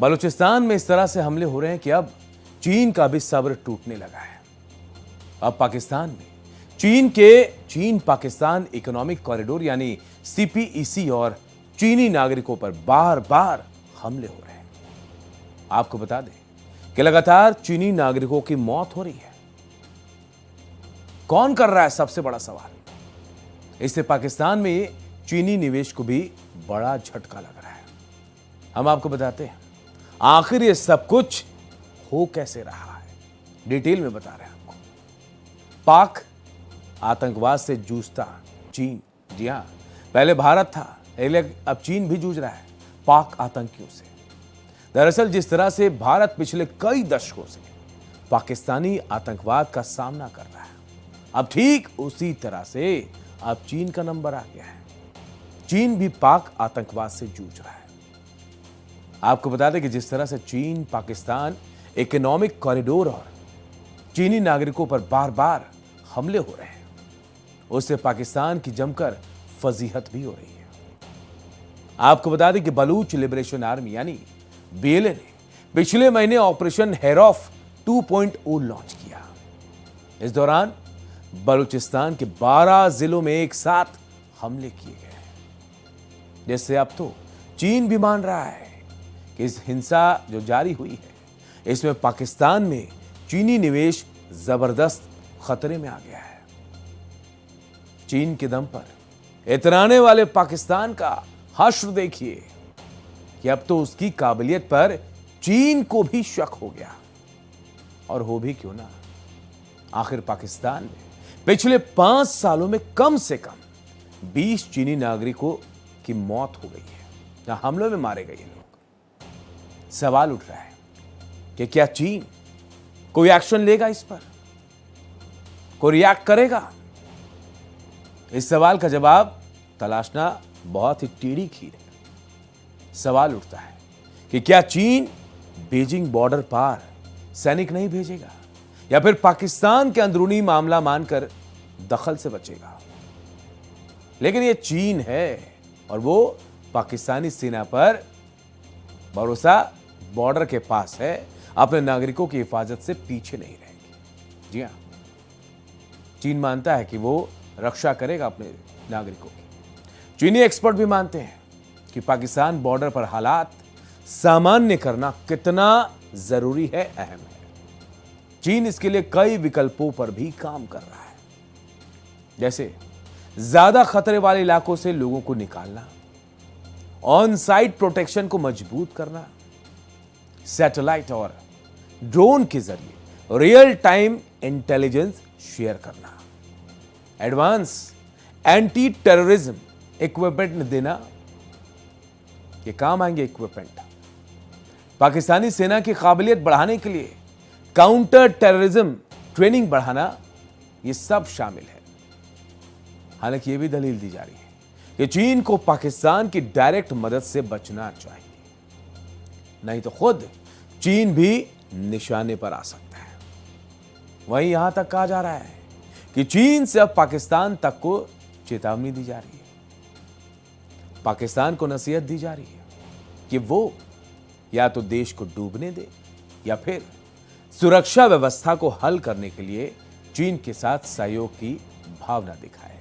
बलूचिस्तान में इस तरह से हमले हो रहे हैं कि अब चीन का भी सब्र टूटने लगा है। अब पाकिस्तान में चीन पाकिस्तान इकोनॉमिक कॉरिडोर यानी सीपीईसी और चीनी नागरिकों पर बार बार हमले हो रहे हैं। आपको बता दें कि लगातार चीनी नागरिकों की मौत हो रही है। कौन कर रहा है, सबसे बड़ा सवाल। इससे पाकिस्तान में चीनी निवेश को भी बड़ा झटका लग रहा है। हम आपको बताते हैं आखिर ये सब कुछ हो कैसे रहा है, डिटेल में बता रहे हैं आपको। पाक आतंकवाद से जूझता चीन, जी हां, पहले भारत था, अब चीन भी जूझ रहा है पाक आतंकियों से। दरअसल जिस तरह से भारत पिछले कई दशकों से पाकिस्तानी आतंकवाद का सामना कर रहा है, अब ठीक उसी तरह से अब चीन का नंबर आ गया है। चीन भी पाक आतंकवाद से जूझ रहा है। आपको बता दें कि जिस तरह से चीन पाकिस्तान इकोनॉमिक कॉरिडोर और चीनी नागरिकों पर बार बार हमले हो रहे हैं, उससे पाकिस्तान की जमकर फजीहत भी हो रही है। आपको बता दें कि बलूच लिबरेशन आर्मी यानी बीएलए ने पिछले महीने ऑपरेशन हेरॉफ 2.0 लॉन्च किया। इस दौरान बलूचिस्तान के 12 जिलों में एक साथ हमले किए गए, जिससे अब तो चीन भी मान रहा है कि इस हिंसा जो जारी हुई है, इसमें पाकिस्तान में चीनी निवेश जबरदस्त खतरे में आ गया है। चीन के दम पर इतराने वाले पाकिस्तान का हश्र देखिए कि अब तो उसकी काबिलियत पर चीन को भी शक हो गया। और हो भी क्यों ना, आखिर पाकिस्तान में पिछले 5 सालों में कम से कम 20 चीनी नागरिकों की मौत हो गई है, या हमलों में मारे गए लोग। सवाल उठ रहा है कि क्या चीन कोई एक्शन लेगा, इस पर कोई रिएक्ट करेगा? इस सवाल का जवाब तलाशना बहुत ही टेढ़ी खीर है। सवाल उठता है कि क्या चीन बीजिंग बॉर्डर पार सैनिक नहीं भेजेगा, या फिर पाकिस्तान के अंदरूनी मामला मानकर दखल से बचेगा? लेकिन यह चीन है और वो पाकिस्तानी सेना पर भरोसा बॉर्डर के पास है, अपने नागरिकों की हिफाजत से पीछे नहीं रहेगी। जी हां, चीन मानता है कि वो रक्षा करेगा अपने नागरिकों की। चीनी एक्सपर्ट भी मानते हैं कि पाकिस्तान बॉर्डर पर हालात सामान्य करना कितना जरूरी है, अहम है। चीन इसके लिए कई विकल्पों पर भी काम कर रहा है, जैसे ज्यादा खतरे वाले इलाकों से लोगों को निकालना, ऑन साइट प्रोटेक्शन को मजबूत करना, सैटेलाइट और ड्रोन के जरिए रियल टाइम इंटेलिजेंस शेयर करना, एडवांस एंटी टेररिज्म इक्विपमेंट देना। ये काम आएंगे इक्विपमेंट। पाकिस्तानी सेना की काबिलियत बढ़ाने के लिए काउंटर टेररिज्म ट्रेनिंग बढ़ाना, ये सब शामिल है। हालांकि यह भी दलील दी जा रही है कि चीन को पाकिस्तान की डायरेक्ट मदद से बचना चाहिए, नहीं तो खुद चीन भी निशाने पर आ सकता है। वहीं यहां तक कहा जा रहा है कि चीन से अब पाकिस्तान तक को चेतावनी दी जा रही है, पाकिस्तान को नसीहत दी जा रही है कि वो या तो देश को डूबने दे या फिर सुरक्षा व्यवस्था को हल करने के लिए चीन के साथ सहयोग की भावना दिखाए।